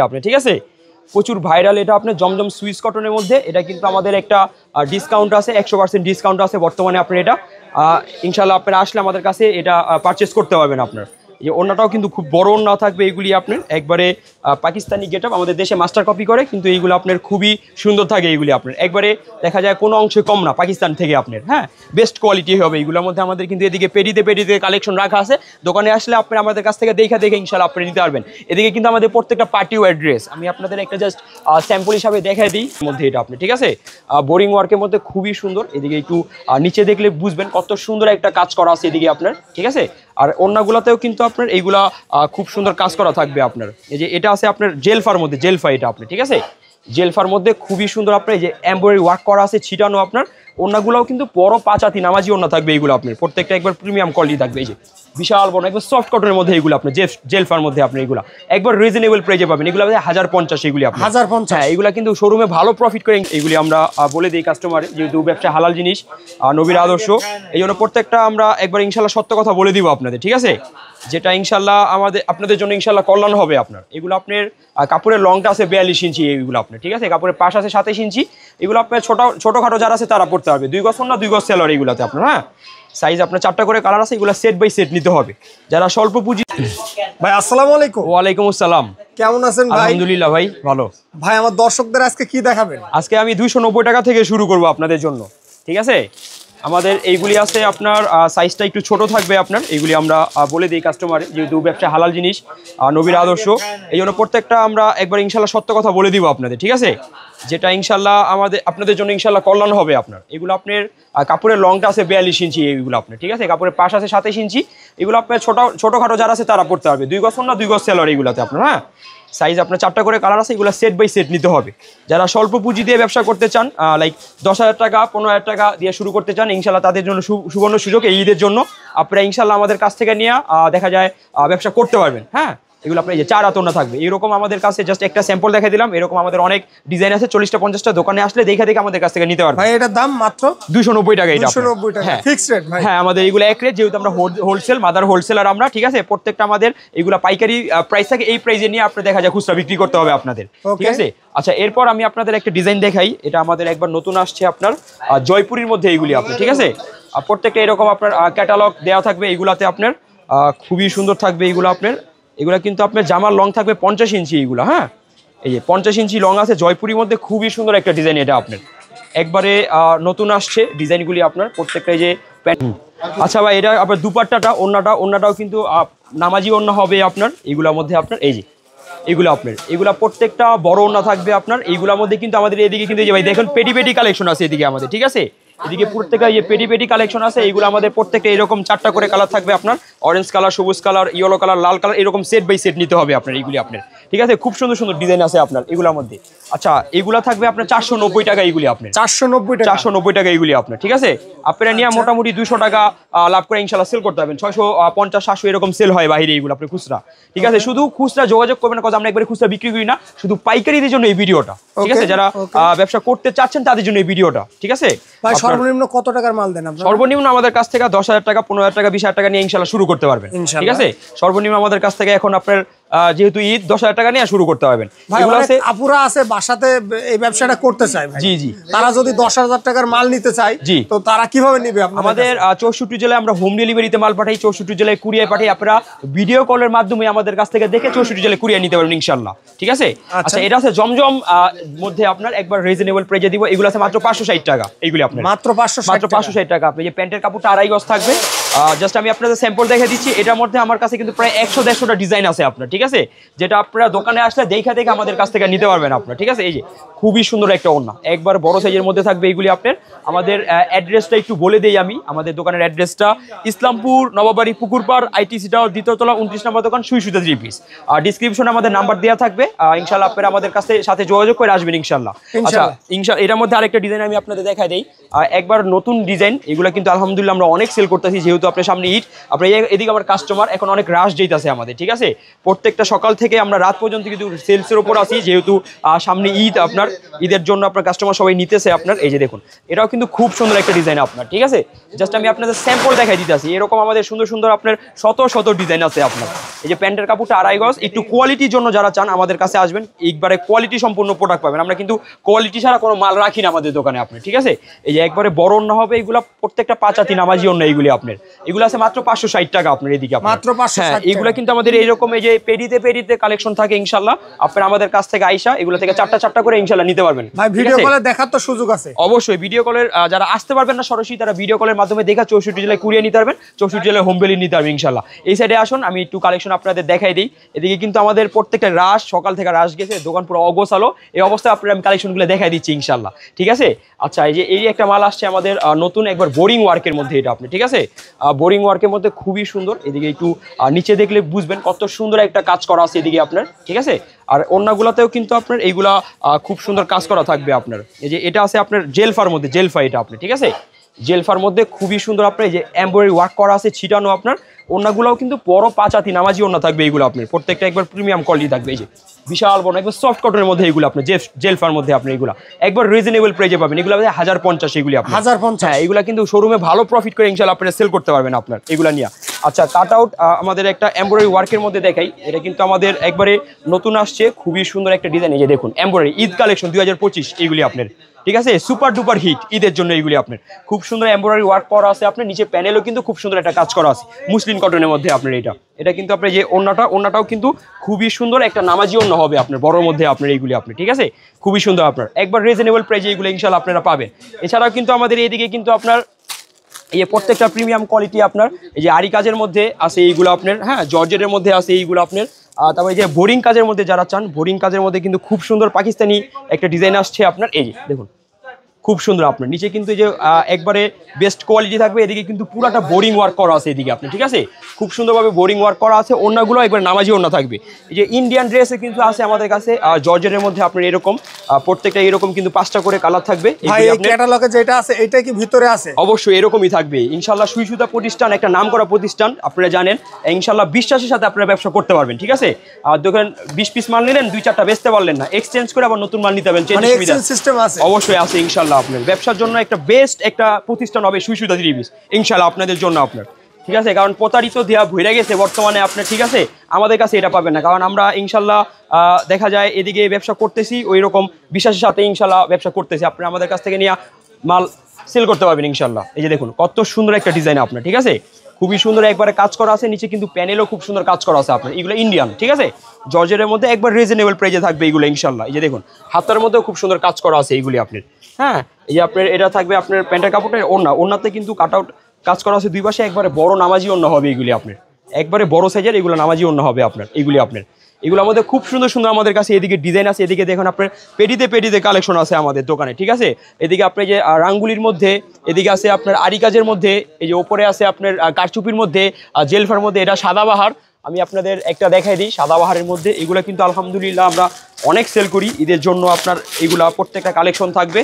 আপনি ঠিক আছে প্রচুর ভাইরাল এটা আপনার জমজম সুইস কটনের মধ্যে এটা কিন্তু আমাদের একটা ডিসকাউন্ট আছে 100% ডিসকাউন্ট আছে বর্তমানে আপনি এটা ইনশাআল্লাহ আপনারা আসলে আমাদের কাছে এটা পারচেজ করতে পারবেন আপনার এই ওন্নাটাও কিন্তু খুব বড় ওন্না থাকবে এগুলি আপনার একবারে পাকিস্তানি গেটআপ আমাদের দেশে মাস্টার কপি করে কিন্তু এইগুলো আপনার খুবই সুন্দর থাকে এইগুলি আপনার একবারে দেখা যায় কোনো অংশে কম না পাকিস্তান থেকে আপনার হ্যাঁ বেস্ট কোয়ালিটি হবে এইগুলোর মধ্যে আমাদের কিন্তু এদিকে পেডিতে কালেকশন রাখা আছে দোকানে আসলে আপনি আমাদের কাছ থেকে দেখে ইনশাআল্লাহ আপনি নিতে পারবেন এদিকে কিন্তু আমাদের প্রত্যেকটা পার্টি ওয়্যার ড্রেস আমি আপনাদের একটা জাস্ট স্যাম্পল হিসাবে দেখাই দিই মধ্যে এটা আপনি ঠিক আছে বোরিং ওয়ার্কের মধ্যে খুবই সুন্দর এদিকে একটু নিচে দেখলে বুঝবেন কত সুন্দর একটা কাজ করা আছে এদিকে আপনার ঠিক আছে আর অন্যগুলোতেও কিন্তু আপনার এইগুলা খুব সুন্দর কাজ করা থাকবে আপনার এই যে এটা আছে আপনার জেলফার মধ্যে জেলফা এটা আপনি ঠিক আছে জেলফার মধ্যে খুবই সুন্দর আপনার এই যে এমব্রয়ডারি ওয়ার্ক করা আছে ছিটানো আপনার ওন্নাগুলোও কিন্তু বড় 5 হাতি নামাজি ওন্না থাকবে এইগুলো আপনার প্রত্যেকটা একবার প্রিমিয়াম কোয়ালিটি থাকবে এই যে বিশাল বড় একবার সফট কটনের মধ্যে এইগুলো আপনার জেলফার মধ্যে আপনি এগুলো একবার রিজনেবল প্রাইসে পাবেন এগুলো 1050 এগুলি আপনি 1050 হ্যাঁ এগুলো কিন্তু শোরুমে ভালো প্রফিট করে এগুলি আমরা বলে দিই কাস্টমারে যেহেতু ব্যবসা হালাল জিনিস নবীর আদর্শ এই জন্য প্রত্যেকটা আমরা একবার ইনশাআল্লাহ সত্য কথা বলে দিব আপনাদের ঠিক আছে যেটা ইনশাআল্লাহ আপনাদের জন্য ইনশাআল্লাহ কল্যাণ হবে আপনার এগুলো আপনার কাপড়ের লংটা আছে 42 ইঞ্চি এইগুলো আপনার ঠিক আছে কাপড়ের পাশ আছে 27 ইঞ্চি এগুলো আপনার ছোটখাটো যারা আছে তারা পড়তে হবে 2 গজ না 2 গজ সেলর এইগুলোতে আপনার হ্যাঁ সাইজ আপনার 4টা করে কালার আছে এগুলো সেট বাই সেট নিতে হবে যারা স্বল্প পুঁজি ভাই আসসালামু আলাইকুম ওয়া আলাইকুম আসসালাম কেমন আছেন ভাই আলহামদুলিল্লাহ ভাই ভালো ভাই আমার দর্শকদের আজকে কি দেখাবেন আজকে আমি 290 টাকা থেকে শুরু করব আপনাদের জন্য ঠিক আছে আমাদের এইগুলি আছে আপনার সাইজটা একটু ছোট থাকবে আপনার এইগুলি আমরা বলে দিই কাস্টমারে যেহেতু ব্যবসা হালাল জিনিস নবীর আদর্শ এই জন্য প্রত্যেকটা আমরা একবার ইনশাআল্লাহ সত্য কথা বলে দিব আপনাদের ঠিক আছে যেটা ইনশাআল্লাহ আপনাদের জন্য ইনশাআল্লাহ কল্যাণ হবে আপনার এগুলো আপনার কাপড়ের লংটা আছে 42 ইঞ্চি এইগুলো আপনার ঠিক আছে কাপড়ের পাশ আছে 27 ইঞ্চি এগুলো আপনার ছোটখাটো যারা আছে তারা পড়তে হবে 2 গজ না 2 গজ সেলর এইগুলোতে আপনার হ্যাঁ সাইজ আপনার 4টা করে কালার আছে এগুলো সেট বাই সেট নিতে হবে যারা স্বল্প পুঁজি দিয়ে ব্যবসা করতে চান লাইক 10,000 টাকা 15,000 টাকা দিয়ে শুরু করতে চান ইনশাআল্লাহ তাদের জন্য সুবর্ণ সুযোগ এই ঈদের জন্য আপনারা ইনশাআল্লাহ আমাদের কাছ থেকে নিয়ে দেখা যায় ব্যবসা করতে পারবেন হ্যাঁ এগুলো আপনার এই যে 4 আতনা থাকবে এরকম আমাদের কাছে জাস্ট একটা স্যাম্পল দেখাই দিলাম এরকম আমাদের অনেক ডিজাইন আছে 40টা 50টা দোকানে আসলে দেখে আমাদের কাছ থেকে নিতে পারবেন ভাই এটার দাম মাত্র 290 টাকা এটা 290 টাকা ফিক্সড রেট ভাই হ্যাঁ আমাদের এগুলো এক রেট যেহেতু আমরা হোলসেল মাদার হোলসেলার আমরা ঠিক আছে প্রত্যেকটা আমাদের এগুলো পাইকারি প্রাইস থাকে এই প্রাইসে নিয়ে আপনি দেখা যায় খুচরা বিক্রি করতে হবে আপনাদের ঠিক আছে আচ্ছা এরপর আমি আপনাদের একটা ডিজাইন দেখাই এটা আমাদের একবার নতুন আসছে আপনার জয়পুরীর মধ্যে এইগুলি আপনি ঠিক আছে প্রত্যেকটা এরকম আপনার ক্যাটালগ দেওয়া থাকবে এইগুলাতে আপনার খুবই সুন্দর থাকবে এইগুলো আপনার এগুলা কিন্তু আপনার জামার লং থাকবে 50 ইঞ্চি এইগুলো হ্যাঁ এই যে 50 ইঞ্চি লং আছে জয়পুরীর মধ্যে খুবই সুন্দর একটা ডিজাইন এটা আপনার একবারে নতুন আসছে ডিজাইনগুলি আপনার প্রত্যেকটা যে প্যান্ট আচ্ছা ভাই এটা আপনার দুপাট্টাটা ওন্নাটাও কিন্তু নামাজি ওন্না হবে আপনার এইগুলোর মধ্যে আপনার এই যে এগুলো আপনার এগুলা প্রত্যেকটা বড় ওন্না থাকবে আপনার এইগুলোর মধ্যে কিন্তু আমাদের এদিকে কিন্তু ভাই দেখুন পেটি কালেকশন আছে এদিকে আমাদের ঠিক আছে এদিকে প্রত্যেকটা এই পেটি কালেকশন আছে এইগুলো আমাদের প্রত্যেকটা এরকম 4টা করে কালার থাকবে আপনার অরেঞ্জ কালার সবুজ কালার ইয়েলো কালার লাল কালার এরকম সেট বাই সেট নিতে হবে আপনার এইগুলি আপনার ঠিক আছে খুব সুন্দর সুন্দর ডিজাইন আছে আপনার এগুলোর মধ্যে আচ্ছা এগুলা থাকবে আপনার 490 টাকা এইগুলি আপনার 490 টাকা এইগুলি আপনার ঠিক আছে আপনারা নিয়ে মোটামুটি 200 টাকা লাভ করে ইনশাআল্লাহ সেল করতে পারবেন 650 700 এরকম সেল হয় বাইরে এইগুলো আপনি খুচরা ঠিক আছে শুধু খুচরা যোগাযোগ করবেন কারণ আমরা একবারে খুচরা বিক্রি করি না শুধু পাইকারিদের জন্য এই ভিডিওটা ঠিক আছে যারা ব্যবসা করতে চাচ্ছেন তাদের জন্য এই ভিডিওটা ঠিক আছে ভাই সর্বনিম্ন কত টাকার মাল দেন আপনারা সর্বনিম্ন আমাদের কাছ থেকে 10,000 টাকা 15,000 টাকা 20,000 টাকা নিয়ে ইনশাআল্লাহ শুরু করতে পারবেন ঠিক আছে সর্বনিম্ন আমাদের কাছ থেকে এখন আপনার যেহেতু ঈদ 10,000 টাকা নিয়ে শুরু করতে পারবেন এগুলো আছে আপুরা আছে বাসাতে এই ব্যবসাটা করতে চায় ভাই জি তারা যদি 10,000 টাকার মাল নিতে চায় তো তারা কিভাবে নেবে আমাদের 64 জেলায় আমরা হোম ডেলিভারিতে মাল পাঠাই 64 জেলায় কুরিয়ার পাঠাই আপনারা ভিডিও কলের মাধ্যমে আমাদের কাছ থেকে দেখে 64 জেলায় কুরিয়ার নিতে পারবেন ইনশাআল্লাহ ঠিক আছে আচ্ছা এটা আছে জমজম মধ্যে আপনার একবার রিজনেবল প্রাইসে দিব এগুলো আছে মাত্র 560 টাকা এইগুলি আপনার মাত্র 560 টাকা আপনি যে প্যান্টের কাপড়টা 2.5 গজ থাকবে জাস্ট আমি আপনাদের স্যাম্পল দেখে দিচ্ছি এটার মধ্যে আমার কাছে কিন্তু প্রায় 100-150টা ডিজাইন আছে আপনার ঠিক আছে যেটা আপনারা দোকানে আসলে দেখে আমাদের কাছ থেকে নিতে পারবেন আপনারা ঠিক আছে এই যে খুবই সুন্দর একটা ওন্না একবার বড় সাইজের মধ্যে থাকবে এইগুলি আপনার আমাদের অ্যাড্রেসটা একটু বলে দেই আমি আমাদের দোকানের অ্যাড্রেসটা ইসলামপুর নবাবাড়ি পুকুরপাড় আইটিসি টাওয়ার 2য় তলা 29 নম্বর দোকান সুই-সুতা 3 পিস আর ডেসক্রিপশনে আমাদের নাম্বার দেওয়া থাকবে ইনশাআল্লাহ আপনারা আমাদের সাথে যোগাযোগ করে আসবেন ইনশাআল্লাহ আচ্ছা ইনশাআল্লাহ এটার মধ্যে আরেকটা ডিজাইন আমি আপনাদের দেখাই দেই একবার নতুন ডিজাইন এগুলো কিন্তু আলহামদুলিল্লাহ আমরা অনেক সেল করতেছি যেহেতু যেহেতু আপনার সামনে ঈদ, আপনার এদিকে আমার কাস্টমার এখন অনেক রাশ যেতেছে আমাদের, ঠিক আছে। প্রত্যেকটা সকাল থেকে আমরা রাত পর্যন্ত কিন্তু সেলসের ওপর আছি, যেহেতু সামনে ঈদ, আপনার ঈদের জন্য আপনার কাস্টমার সবাই নিতেছে আপনার। এই যে দেখুন, এটাও কিন্তু খুব সুন্দর একটা ডিজাইন আপনার, ঠিক আছে। জাস্ট আমি আপনাদের স্যাম্পল দেখাই দিতেছি, এরকম আমাদের সুন্দর সুন্দর আপনার শত শত ডিজাইন আছে আপনার। এই যে প্যান্টের কাপড়টা 2.5 গজ, একটু কোয়ালিটির জন্য যারা চান আমাদের কাছে আসবেন, একবারে কোয়ালিটি সম্পূর্ণ প্রোডাক্ট পাবেন। আমরা কিন্তু কোয়ালিটি ছাড়া কোনো মাল রাখি না আমাদের দোকানে আপনি, ঠিক আছে। এই যে একবারে বড় অন্য হবে এগুলো, প্রত্যেকটা 5 হাতি নামাজি অন্য এইগুলি আপনার, এগুলো আছে মাত্র 560 টাকা আপনার এদিকে মাত্র 560 হ্যাঁ, এগুলো কিন্তু আমাদের এইরকম এই যে পেডিতে কালেকশন থাকে ইনশাল্লাহ। আপনার আমাদের কাছ থেকে আইসা এগুলো থেকে চারটা করে ইনশাল্লাহ নিতে পারবেন। ভাই ভিডিও কলে দেখার তো সুযোগ আছে? অবশ্যই ভিডিও কলের যারা আসতে পারবেন না সরাসরি, তারা ভিডিও কলের মাধ্যমে দেখা 64 জেলায় কুরিয়ে নিতে পারবেন, 64 জেলায় হোম ডেলিভারি নিতে পারবেন ইনশাল্লাহ। এই সাইডে আসুন, আমি একটু কালেকশন আপনাদের দেখাই দিই। এদিকে কিন্তু আমাদের প্রত্যেকটা রাশ, সকাল থেকে রাশ গেছে, দোকান পুরো অগোছালো, এই অবস্থায় আপনার আমি কালেকশনগুলো দেখাই দিচ্ছি ইনশাল্লাহ, ঠিক আছে। আচ্ছা, এই যে এই একটা মাল আসছে আমাদের নতুন একবার বোরিং ওয়ার্কের মধ্যে, এটা আপনি, ঠিক আছে। বোরিং ওয়ার্কের মধ্যে খুবই সুন্দর, এদিকে একটু নিচে দেখলে বুঝবেন কত সুন্দর একটা কাজ করা আছে এদিকে আপনার, ঠিক আছে। আর অন্যগুলোতেও কিন্তু আপনার এইগুলা খুব সুন্দর কাজ করা থাকবে আপনার। এই যে এটা আছে আপনার জেলফার মধ্যে, জেলফা এটা আপনি, ঠিক আছে। জেলফার মধ্যে খুবই সুন্দর আপনার এই যে এমব্রয়ডারি ওয়ার্ক করা আছে ছিটানো আপনার। ওন্নাগুলোও কিন্তু বড় 5 হাতি নামাজি ওন্না থাকবে এইগুলো আপনার, প্রত্যেকটা একবার প্রিমিয়াম কোয়ালিটি থাকবে। এই যে বিশাল বড় একবার সফট কটনের মধ্যে এইগুলো আপনার, জেলফার মধ্যে আপনি এগুলো একবার রিজনেবল প্রাইসে পাবেন। এগুলো 1050 এগুলি আপনার 1050। হ্যাঁ, এগুলো কিন্তু শোরুমে ভালো প্রফিট করে ইনশাআল্লাহ আপনারা সেল করতে পারবেন আপনার এগুলা নিয়ে। আচ্ছা, কাট আউট আমাদের একটা এমব্রয়ডারি ওয়ার্কের মধ্যে দেখাই, এটা কিন্তু আমাদের একবারে নতুন আসছে, খুবই সুন্দর একটা ডিজাইন। এই যে দেখুন, এমব্রয়ডারি ঈদ কালেকশন 2025 এইগুলি আপনার, ঠিক আছে। সুপার ডুপার হিট ঈদের জন্য এইগুলি আপনার, খুব সুন্দর এমব্রয়ডারি ওয়ার্ক করা আছে আপনার। নিচে প্যানেলও কিন্তু খুব সুন্দর একটা কাজ করা আছে মুসলিম কটনের মধ্যে আপনার। এটা কিন্তু আপনার যে ওন্নাটাও কিন্তু খুবই সুন্দর একটা নামাজি ওন্না হবে আপনার, বড়র মধ্যে আপনার এইগুলি আপনি, ঠিক আছে। খুবই সুন্দর আপনার, একবার রিজনেবল প্রাইসে এইগুলো ইনশাআল্লাহ আপনারা পাবেন। এছাড়াও কিন্তু আমাদের এইদিকে কিন্তু আপনার এই প্রত্যেকটা প্রিমিয়াম কোয়ালিটি আপনার, এই যে আরি কাজের মধ্যে আছে এইগুলো আপনার, হ্যাঁ, জর্জেটের মধ্যে আছে এইগুলো আপনার। তারপরে যে বোরিং কাজের মধ্যে যারা চান, বোরিং কাজের মধ্যে কিন্তু খুব সুন্দর পাকিস্তানি একটা ডিজাইন আসছে আপনার। এই যে দেখুন, খুব সুন্দর আপনার নিচে কিন্তু এই যে একবারে বেস্ট কোয়ালিটি থাকবে। এদিকে কিন্তু পুরাটা বোরিং ওয়ার্ক করা আছে এদিকে আপনি, ঠিক আছে। খুব সুন্দরভাবে বোরিং ওয়ার্ক করা আছে। ওন্নাগুলো একবার নামাজি ওন্না থাকবে। এই যে ইন্ডিয়ান ড্রেসে কিন্তু আছে আমাদের কাছে জর্জেটের মধ্যে আপনার এরকম প্রত্যেকটা এরকম কিন্তু 5টা করে কালার থাকবে। ভাই এই ক্যাটালগে যেটা আছে এটা কি ভিতরে আছে? অবশ্যই এরকমই থাকবে ইনশাআল্লাহ। সুই সুতা প্রতিষ্ঠান, একটা নামকরা প্রতিষ্ঠান, আপনারা জানেন। ইনশাআল্লাহ বিশ্বাসের সাথে আপনারা ব্যবসা করতে পারবেন, ঠিক আছে। আর দেখেন 20 পিস মাল নিলেন, 2-4টা বেচতে পারলেন না, এক্সচেঞ্জ করে আবার নতুন মাল নিতে পারবেন, চেঞ্জ সুবিধা সিস্টেম আছে। অবশ্যই আছে ইনশাআল্লাহ। আপনার ব্যবসার জন্য একটা বেস্ট একটা প্রতিষ্ঠান হবে সুই সুতা ত্রিপিস ইনশাআল্লাহ আপনাদের জন্য আপনার, ঠিক আছে। কারণ প্রতারিত দেয়া ভরে গেছে বর্তমানে আপনার, ঠিক আছে। আমাদের কাছে এটা পাবেন না, কারণ আমরা ইনশাআল্লাহ দেখা যায় এদিকে ব্যবসা করতেছি, ওই রকম বিশ্বাসের সাথে ইনশাআল্লাহ ব্যবসা করতেছি। আপনারা আমাদের কাছ থেকে নিয়ে মাল সেল করতে পারবেন ইনশাআল্লাহ। এই যে দেখুন কত সুন্দর একটা ডিজাইন আপনার, ঠিক আছে। খুবই সুন্দর একবারে কাজ করা আছে, নিচে কিন্তু প্যানেলও খুব সুন্দর কাজ করা আছে আপনার। এগুলো ইন্ডিয়ান, ঠিক আছে, জর্জেটের মধ্যে একবার রিজনেবল প্রাইসে থাকবে এগুলো ইনশাআল্লাহ। এই যে দেখুন হাতার মধ্যেও খুব সুন্দর কাজ করা আছে এইগুলি আপনার, হ্যাঁ। এই যে আপনার এটা থাকবে আপনার প্যান্টের কাপড়টা, ওন্নাতে কিন্তু কাট আউট কাজ করা আছে দুই পাশে, একবারে বড় নামাজি ওন্না হবে এইগুলি আপনার, একবারে বড় সাইজের এগুলো নামাজি ওন্না হবে আপনার এইগুলি আপনার। এগুলো আমাদের খুব সুন্দর সুন্দর আমাদের কাছে এদিকে ডিজাইন আছে। এদিকে দেখুন আপনার পেটিতে কালেকশন আছে আমাদের দোকানে, ঠিক আছে। এদিকে আপনার যে রাঙ্গুলির মধ্যে, এদিকে আছে আপনার আরি কাজের মধ্যে, এই যে ওপরে আছে আপনার কারচুপির মধ্যে, জেলফার মধ্যে। এটা সাদাবাহার, আমি আপনাদের একটা দেখাই দিই সাদাবাহারের মধ্যে। এগুলো কিন্তু আলহামদুলিল্লাহ আমরা অনেক সেল করি ঈদের জন্য আপনার। এগুলা প্রত্যেকটা কালেকশন থাকবে,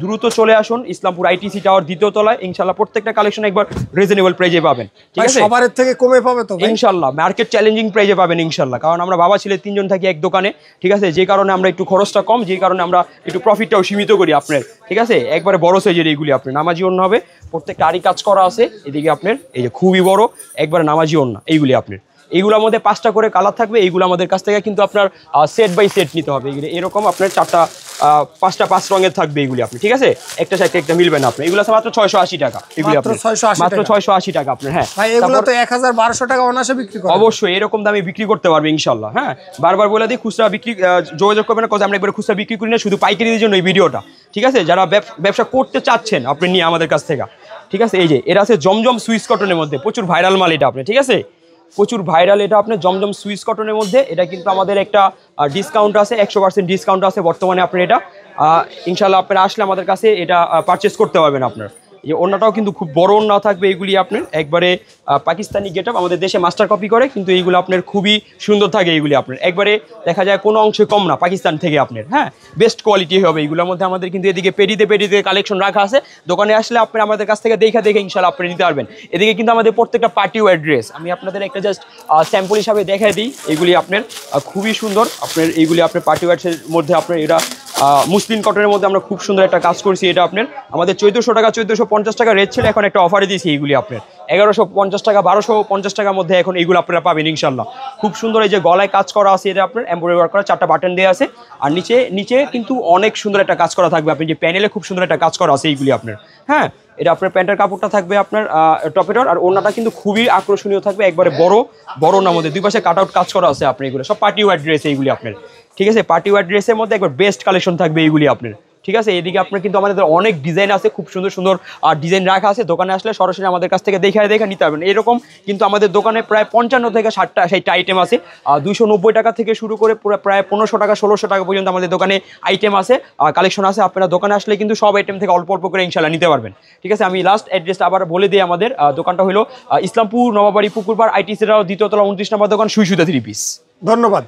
দ্রুত চলে আসুন ইসলামপুর আইটিসি টাওয়ার 2য় তলায় ইনশাআল্লাহ। প্রত্যেকটা কালেকশন একবার রিজনেবল প্রাইসে পাবেন, ঠিক আছে। সবার থেকে কমে পাবে তো ইনশাআল্লাহ, মার্কেট চ্যালেঞ্জিং প্রাইসে পাবেন ইনশাআল্লাহ। কারণ আমরা বাবা ছেলে 3 জন থাকি এক দোকানে, ঠিক আছে। যে কারণে আমরা একটু খরচটা কম, যে কারণে আমরা একটু প্রফিটটাও সীমিত করি আপনার, ঠিক আছে। একবারে বড় সাইজের এইগুলি আপনার নামাজি ওন্না হবে, প্রত্যেকটা আরি কাজ করা আছে এদিকে আপনার। এই যে খুবই বড় একবারে নামাজি ওন্না এইগুলি আপনার। এইগুলোর মধ্যে 5টা করে কালার থাকবে। এইগুলো আমাদের কাছ থেকে কিন্তু আপনার সেট বাই সেট নিতে হবে। এরকম আপনার 5টা 5 রঙের থাকবে এইগুলি আপনি, ঠিক আছে। একটা সাথে একটা মিলবে না আপনার। এগুলো আছে মাত্র 680 টাকা এগুলি আপনার, মাত্র 680 টাকা আপনার, হ্যাঁ। ভাই এগুলো তো 1000-1200 টাকা অনায়াসে বিক্রি করে। অবশ্যই এরকম দামে বিক্রি করতে পারবে ইনশাআল্লাহ, হ্যাঁ। বারবার বলে দিই খুচরা বিক্রি যোগাযোগ করবেন না, কারণ আমরা একবার খুচরা বিক্রি করি না, শুধু পাইকারির জন্য এই ভিডিওটা, ঠিক আছে। যারা ব্যবসা করতে চাচ্ছেন আপনি নিয়ে আমাদের কাছ থেকে, ঠিক আছে। এই যে এটা আছে জমজম সুইস কটনের মধ্যে, প্রচুর ভাইরাল মাল এটা আপনি, ঠিক আছে। প্রচুর ভাইরাল এটা আপনার জমজম সুইস কটনের মধ্যে। এটা কিন্তু আমাদের একটা ডিসকাউন্ট আছে, 100% ডিসকাউন্ট আছে বর্তমানে আপনার। এটা ইনশাআল্লাহ আপনারা আসলে আমাদের কাছে এটা পারচেস করতে পারবেন আপনার। এই ওড়নাটাও কিন্তু খুব বড় ওড়না থাকবে এইগুলি আপনার একবারে পাকিস্তানি গেট আপ, আমাদের দেশে মাস্টার কপি করে, কিন্তু এইগুলো আপনার খুবই সুন্দর থাকে। এইগুলি আপনার একবারে দেখা যায় কোনো অংশে কম না পাকিস্তান থেকে আপনার, হ্যাঁ বেস্ট কোয়ালিটি হবে এইগুলোর মধ্যে। আমাদের কিন্তু এদিকে পেডিতে কালেকশন রাখা আছে, দোকানে আসলে আপনি আমাদের কাছ থেকে দেখে ইনশাল্লাহ আপনি নিতে পারবেন। এদিকে কিন্তু আমাদের প্রত্যেকটা পার্টি ওয়্যার ড্রেস আমি আপনাদের একটা জাস্ট স্যাম্পল হিসাবে দেখাই দিই। এগুলি আপনার খুবই সুন্দর, আপনার এইগুলি আপনার পার্টি ওয়্যার্সের মধ্যে আপনার এটা মুসলিম কটনের মধ্যে আমরা খুব সুন্দর একটা কাজ করছি। এটা আপনার আমাদের 1400 টাকা 1450 টাকা রেট ছিল, এখন একটা অফারে দিয়েছি এইগুলি আপনার 1150 টাকা 1250 টাকার মধ্যে এখন এইগুলো আপনারা পাবেন ইনশাল্লাহ। খুব সুন্দর এই যে গলায় কাজ করা আছে, এটা আপনার এমব্রয়ডারি ওয়ার্ক করা 4টা বাটন দেওয়া আছে, আর নিচে কিন্তু অনেক সুন্দর একটা কাজ করা থাকবে। আপনি যে প্যানেলে খুব সুন্দর একটা কাজ করা আছে এইগুলি আপনার, হ্যাঁ এটা আপনার প্যান্টের কাপড়টা থাকবে আপনার টপেটর, আর ওড়নাটা কিন্তু খুবই আকর্ষণীয় থাকবে, একবারে বড় ওড়নার মধ্যে 2 পাশে কাট আউট কাজ করা আছে আপনার। এগুলো সব পার্টি ওয়্যার ড্রেস এইগুলি আপনার, ঠিক আছে পার্টি ওয়্যার ড্রেসের মধ্যে একবার বেস্ট কালেকশন থাকবে এইগুলি আপনার, ঠিক আছে। এদিকে আপনার কিন্তু আমাদের অনেক ডিজাইন আছে, খুব সুন্দর সুন্দর ডিজাইন রাখা আছে। দোকানে আসলে সরাসরি আমাদের কাছ থেকে দেখে নিতে পারবেন। এরকম কিন্তু আমাদের দোকানে প্রায় 55 থেকে 60টা আইটেম আছে, 290 টাকা থেকে শুরু করে পুরো প্রায় 1500 টাকা 1600 টাকা পর্যন্ত আমাদের দোকানে আইটেম আছে, কালেকশন আছে। আপনারা দোকানে আসলে কিন্তু সব আইটেম থেকে অল্প অল্প করে ইনশাল্লাহ নিতে পারবেন, ঠিক আছে। আমি লাস্ট অ্যাড্রেসটা আবার বলে দিই, আমাদের দোকানটা হলো ইসলামপুর নবাবাড়ি পুকুরপাড় ITC 2য় তলা 29 নম্বর দোকান, সুই সুতা 3 পিস। ধন্যবাদ।